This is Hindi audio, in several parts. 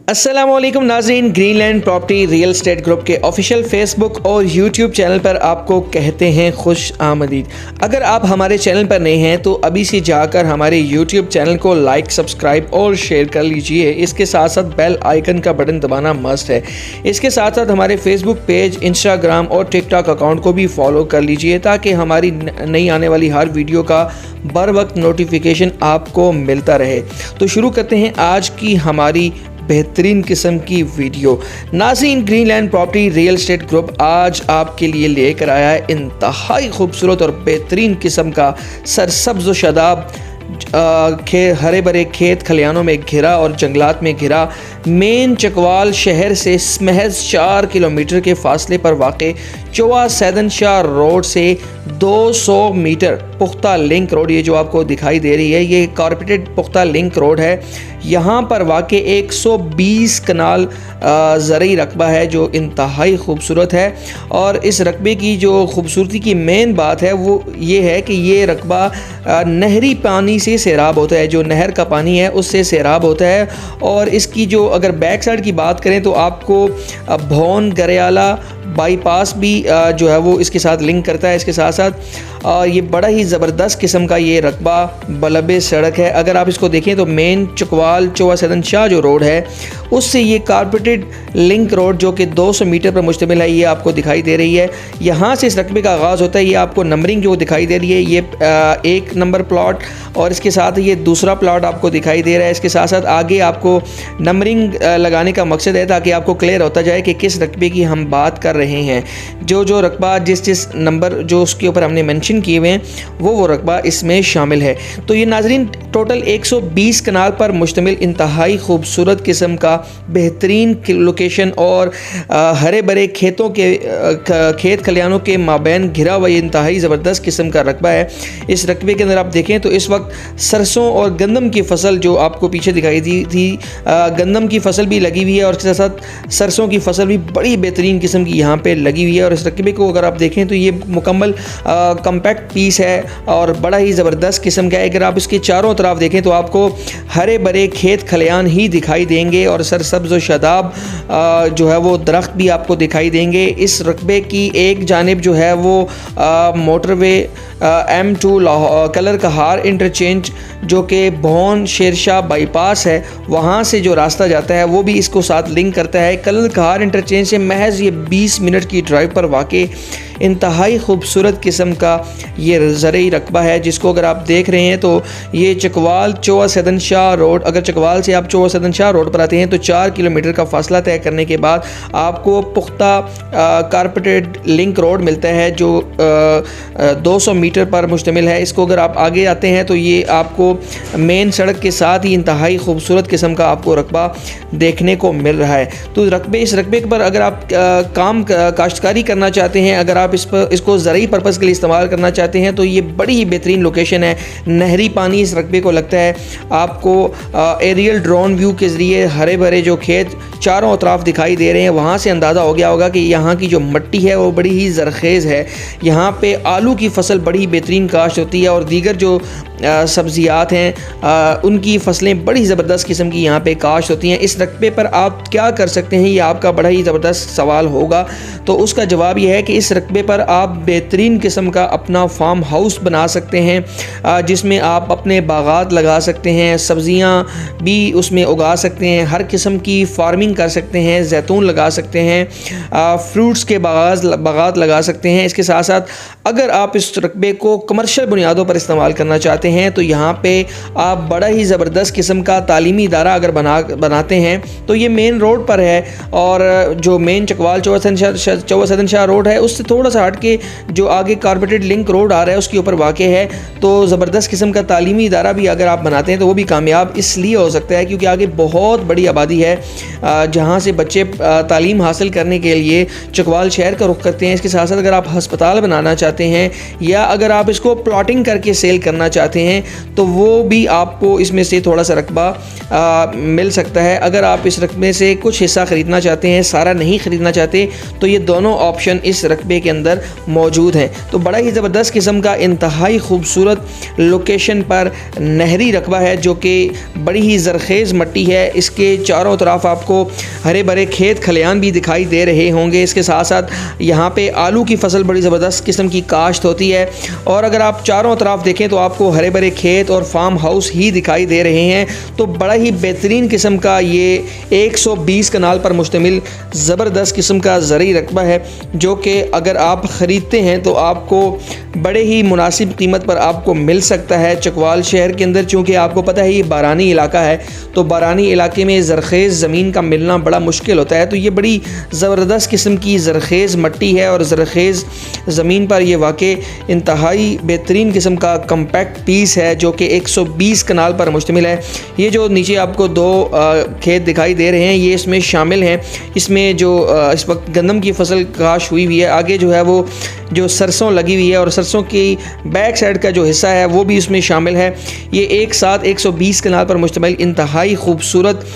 अस्सलामुअलैकुम नाज़रीन, Greenland property real estate group के ऑफिशियल फेसबुक और यूट्यूब चैनल पर आपको कहते हैं खुश आमदीद। अगर आप हमारे चैनल पर नए हैं तो अभी से जाकर हमारे यूट्यूब चैनल को लाइक, सब्सक्राइब और शेयर कर लीजिए। इसके साथ साथ बेल आइकन का बटन दबाना मस्ट है। इसके साथ साथ हमारे फेसबुक पेज, इंस्टाग्राम और टिकटॉक अकाउंट को भी फॉलो कर लीजिए ताकि हमारी नई आने वाली हर वीडियो का बर वक्त नोटिफिकेशन आपको मिलता रहे। तो शुरू करते हैं आज की हमारी बेहतरीन किस्म की वीडियो। नाज़रीन, Greenland property real estate group आज आपके लिए लेकर आया है इंतहाई खूबसूरत और बेहतरीन किस्म का सरसब्ज़ व शादाब हरे भरे खेत खलियानों में घिरा और जंगलात में घिरा मेन चकवाल शहर से महज 4 किलोमीटर के फासले पर वाक़े चौवा सैदन शाह रोड से 200 मीटर पुख्ता लिंक रोड, ये जो आपको दिखाई दे रही है ये कारपेटेड पुख्ता लिंक रोड है। यहाँ पर वाक़े 120 कनाल ज़रई रकबा है जो इंतहाई खूबसूरत है। और इस रकबे की जो खूबसूरती की मेन बात है वो ये है कि ये रकबा नहरी पानी से सैराब होता है, जो नहर का पानी है उससे सैराब होता है। और इसकी जो अगर बैक साइड की बात करें तो आपको भौन गरेयाला बाईपास भी जो है वो इसके साथ लिंक करता है। इसके साथ साथ ये बड़ा ही ज़बरदस्त किस्म का ये रकबा बलबे सड़क है। अगर आप इसको देखें तो मेन चकवाल चौवा सैदन शाह जो रोड है उससे ये कारपेटेड लिंक रोड जो कि 200 मीटर पर मुश्तमिल है ये आपको दिखाई दे रही है। यहाँ से इस रकबे का आगाज़ होता है। ये आपको नंबरिंग जो दिखाई दे रही है ये 1 नंबर प्लॉट और इसके साथ ये दूसरा प्लॉट आपको दिखाई दे रहा है। इसके साथ साथ आगे आपको नंबरिंग लगाने का मकसद है ताकि आपको क्लियर होता जाए कि किस रकबे की हम बात कर रहे हैं। जो रकबा जिस नंबर जो उसके ऊपर हमने मेंशन किए हुए हैं वो रकबा इसमें शामिल है। तो ये नाजरीन टोटल 120 कनाल पर मुश्तमिल इंतहाई खूबसूरत किस्म का बेहतरीन लोकेशन और हरे भरे खेतों के खेत खलियानों के माबैन घिरा हुआ ये इंतहाई ज़बरदस्त किस्म का रकबा है। इस रकबे के अंदर आप देखें तो इस वक्त सरसों और गंदम की फसल जो आपको पीछे दिखाई दी थी, गंदम की फसल भी लगी हुई है और इसके साथ सरसों की फसल भी बड़ी बेहतरीन किस्म की यहाँ पे लगी हुई है। और इस रकबे को अगर आप देखें तो ये मुकम्मल कम्पैक्ट पीस है और बड़ा ही ज़बरदस्त किस्म का है। अगर आप इसके चारों तरफ देखें तो आपको हरे भरे खेत खलियान ही दिखाई देंगे और सरसब्ज़ व शादाब जो है वो दरख्त भी आपको दिखाई देंगे। इस रकबे की एक जानिब जो है वो मोटरवे M2 कलर कहार इंटरचेंज जो कि भौन शेरशाह बाईपास है वहाँ से जो रास्ता जाता है वो भी इसको साथ लिंक करता है। कलर कहार इंटरचेंज से महज ये 20 मिनट की ड्राइव पर वाक़ई इंतहाई खूबसूरत किस्म का ये ज़रई रकबा है जिसको अगर आप देख रहे हैं तो ये चकवाल चौवा सैदन शाह रोड, अगर चकवाल से आप चौवा सैदन शाह रोड पर आते हैं तो 4 किलोमीटर का फासला तय करने के बाद आपको पुख्ता कारपेटेड लिंक रोड मिलता है जो 200 मीटर पर मुश्तमिल है। इसको अगर आप आगे आते हैं तो ये आपको मेन सड़क के साथ ही इंतहाई खूबसूरत किस्म का आपको रकबा देखने को मिल रहा है। तो इस रकबे पर अगर आप काश्तकारी करना चाहते हैं, अगर आप इसको ज़रूरी पर्पज़ के लिए इस्तेमाल करना चाहते हैं तो ये बड़ी ही बेहतरीन लोकेशन है। नहरी पानी इस रकबे को लगता है। आपको एरियल ड्रोन व्यू के ज़रिए हरे भरे जो खेत चारों तरफ दिखाई दे रहे हैं वहाँ से अंदाज़ा हो गया होगा कि यहाँ की जो मिट्टी है वो बड़ी ही ज़रखेज़ है। यहाँ पे आलू की फसल बड़ी बेहतरीन काश्त होती है और दीगर जो सब्ज़ियात हैं उनकी फसलें बड़ी ज़बरदस्त किस्म की यहाँ पे काश्त होती हैं। इस रकबे पर आप क्या कर सकते हैं, ये आपका बड़ा ही ज़बरदस्त सवाल होगा। तो उसका जवाब यह है कि इस रकबे पर आप बेहतरीन किस्म का अपना फार्म हाउस बना सकते हैं जिसमें आप अपने बागात लगा सकते हैं, सब्ज़ियाँ भी उसमें उगा सकते हैं, हर किस्म की फार्मिंग कर सकते हैं, जैतून लगा सकते हैं, फ्रूट्स के बागात लगा सकते हैं। इसके साथ साथ अगर आप इस रकबे को कमर्शियल बुनियादों पर इस्तेमाल करना चाहते हैं तो यहाँ पे आप बड़ा ही ज़बरदस्त किस्म का तालीमी इदारा अगर बनाते हैं तो ये मेन रोड पर है। और जो मेन चकवाल चौवा सैदन शाह रोड है उससे थोड़ा सा हट के जो आगे कारपेटेड लिंक रोड आ रहा है उसके ऊपर वाक़े है। तो ज़बरदस्त किस्म का तालीमी इदारा भी अगर आप बनाते हैं तो वो भी कामयाब इसलिए हो सकता है क्योंकि आगे बहुत बड़ी आबादी है जहाँ से बच्चे तालीम हासिल करने के लिए चकवाल शहर का रुख करते हैं। इसके साथ साथ अगर आप हस्पताल बनाना चाहते हैं या अगर आप इसको प्लॉटिंग करके सेल करना चाहते हैं तो वो भी आपको इसमें से थोड़ा सा रकबा मिल सकता है। अगर आप इस रकबे से कुछ हिस्सा ख़रीदना चाहते हैं, सारा नहीं ख़रीदना चाहते, तो ये दोनों ऑप्शन इस रकबे के अंदर मौजूद हैं। तो बड़ा ही ज़बरदस्त किस्म का इंतहाई खूबसूरत लोकेशन पर नहरी रकबा है जो कि बड़ी ही ज़रखेज़ मट्टी है। इसके चारों तरफ आपको हरे भरे खेत खलियान भी दिखाई दे रहे होंगे। इसके साथ साथ यहाँ पे आलू की फसल बड़ी ज़बरदस्त किस्म की काश्त होती है और अगर आप चारों तरफ देखें तो आपको हरे भरे खेत और फार्म हाउस ही दिखाई दे रहे हैं। तो बड़ा ही बेहतरीन किस्म का ये 120 कनाल पर मुश्तमिल ज़बरदस्त किस्म का ज़रई रकबा है जो कि अगर आप ख़रीदते हैं तो आपको बड़े ही मुनासिब कीमत पर आपको मिल सकता है चकवाल शहर के अंदर। चूँकि आपको पता है ये बारानी इलाका है तो बारानी इलाके में ज़रखेज़ ज़मीन का मिलना बड़ा मुश्किल होता है। तो ये बड़ी ज़बरदस्त किस्म की ज़रखेज़ मट्टी है और ज़रखेज़ ज़मीन पर ये वाक़ई इंतहाई बेहतरीन किस्म का कम्पैक्ट पीस है जो कि 120 कनाल पर मुश्तमिल है। ये जो नीचे आपको दो खेत दिखाई दे रहे हैं ये इसमें शामिल हैं। इसमें जो इस वक्त गंदम की फसल काश हुई हुई है, आगे जो है वो जो सरसों लगी हुई है और सरसों की बैक साइड का जो हिस्सा है वो भी इसमें शामिल है। ये एक साथ 120 कनाल पर मुश्तमिल इंतहाई खूबसूरत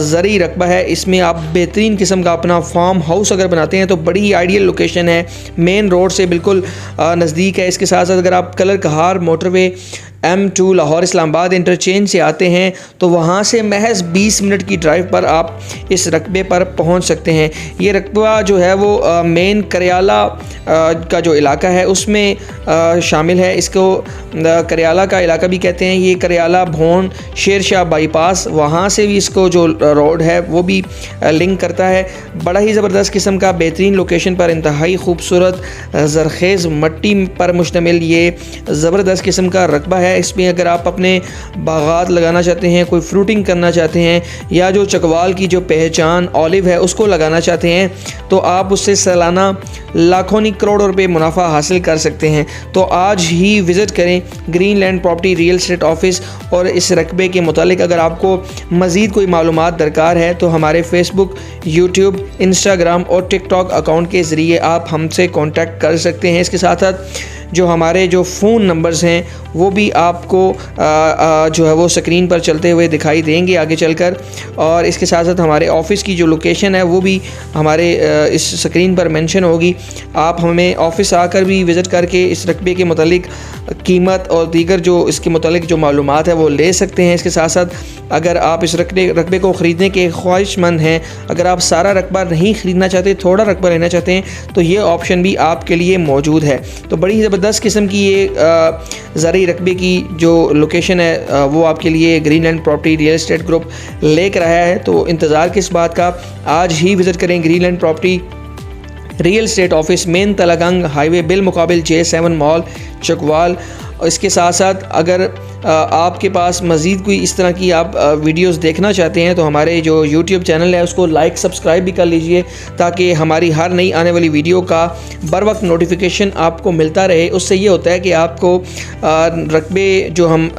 ज़रई रकबा है। इसमें आप बेहतरीन किस्म का अपना फार्म हाउस अगर बनाते हैं तो बड़ी ही आइडियल लोकेशन है, मेन रोड से बिल्कुल नज़दीक है। इसके साथ साथ अगर आप Kallar Kahar motorway M2 Lahore Islamabad interchange से आते हैं तो वहाँ से महज 20 मिनट की ड्राइव पर आप इस रकबे पर पहुँच सकते हैं। ये रकबा जो है वो मेन करियाला का जो इलाका है उसमें शामिल है। इसको करियाला का इलाका भी कहते हैं। ये करियाला भोन शेरशाह बाईपास वहाँ से भी इसको जो रोड है वो भी लिंक करता है। बड़ा ही ज़बरदस्त किस्म का बेहतरीन लोकेशन पर इंतहाई खूबसूरत ज़रखेज़ मट्टी पर मुश्तमिल ये ज़बरदस्त किस्म का रकबा है। इसमें अगर आप अपने बागात लगाना चाहते हैं, कोई फ्रूटिंग करना चाहते हैं या जो चकवाल की जो पहचान ऑलिव है उसको लगाना चाहते हैं तो आप उससे सालाना लाखों नहीं करोड़ों रुपए मुनाफा हासिल कर सकते हैं। तो आज ही विज़िट करें Greenland property real estate office और इस रकबे के मुतालिक अगर आपको मज़ीद कोई मालूमात दरकार है तो हमारे फेसबुक, यूट्यूब, इंस्टाग्राम और टिकटॉक अकाउंट के ज़रिए आप हमसे कॉन्टैक्ट कर सकते हैं। इसके साथ साथ जो हमारे जो फ़ोन नंबर्स हैं वो भी आपको जो है वो स्क्रीन पर चलते हुए दिखाई देंगे आगे चलकर। और इसके साथ साथ हमारे ऑफ़िस की जो लोकेशन है वो भी हमारे इस स्क्रीन पर मेंशन होगी। आप हमें ऑफ़िस आकर भी विज़िट करके इस रकबे के मुतालिक कीमत और दीगर जो इसके मुतालिक जो मालूमात है वो ले सकते हैं। इसके साथ साथ अगर आप इस रकबे को ख़रीदने के ख्वाहिशमंद हैं, अगर आप सारा रकबा नहीं ख़रीदना चाहते, थोड़ा रकबा लेना चाहते हैं तो ये ऑप्शन भी आपके लिए मौजूद है। तो बड़ी ज़बरदस्त किस्म की ये ज़रई रकबे की जो लोकेशन है वो आपके लिए Greenland property real estate group लेकर आया है। तो इंतज़ार किस बात का, आज ही विज़िट करें Greenland property real estate office, main Talagang highway बिल मुकाबिल J7 मॉल चकवाल। इसके साथ साथ अगर आपके पास मज़ीद कोई इस तरह की आप वीडियोस देखना चाहते हैं तो हमारे जो यूट्यूब चैनल है उसको लाइक सब्सक्राइब भी कर लीजिए ताकि हमारी हर नई आने वाली वीडियो का बर वक्त नोटिफिकेशन आपको मिलता रहे। उससे ये होता है कि आपको रकबे जो हम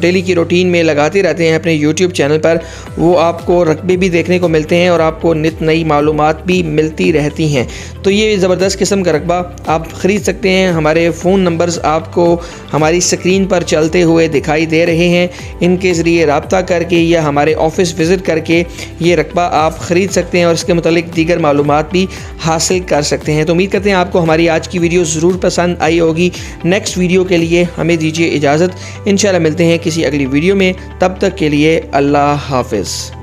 डेली की रूटीन में लगाते रहते हैं अपने यूट्यूब चैनल पर, वो आपको रकबे भी देखने को मिलते हैं और आपको नित नई मालूमात भी मिलती रहती हैं। तो ये ज़बरदस्त किस्म का रकबा आप ख़रीद सकते हैं। हमारे फ़ोन नंबर्स आपको हमारी स्क्रीन पर चलते हुए दिखाई दे रहे हैं। इनके ज़रिए रब्ता करके या हमारे ऑफिस विज़िट करके ये रकबा आप ख़रीद सकते हैं और इसके मुतालिक दीगर मालूमात भी हासिल कर सकते हैं। तो उम्मीद करते हैं आपको हमारी आज की वीडियो ज़रूर पसंद आई होगी। नेक्स्ट वीडियो के लिए हमें दीजिए इजाज़त। इंशाल्लाह मिलते हैं किसी अगली वीडियो में, तब तक के लिए अल्लाह हाफ़िज़।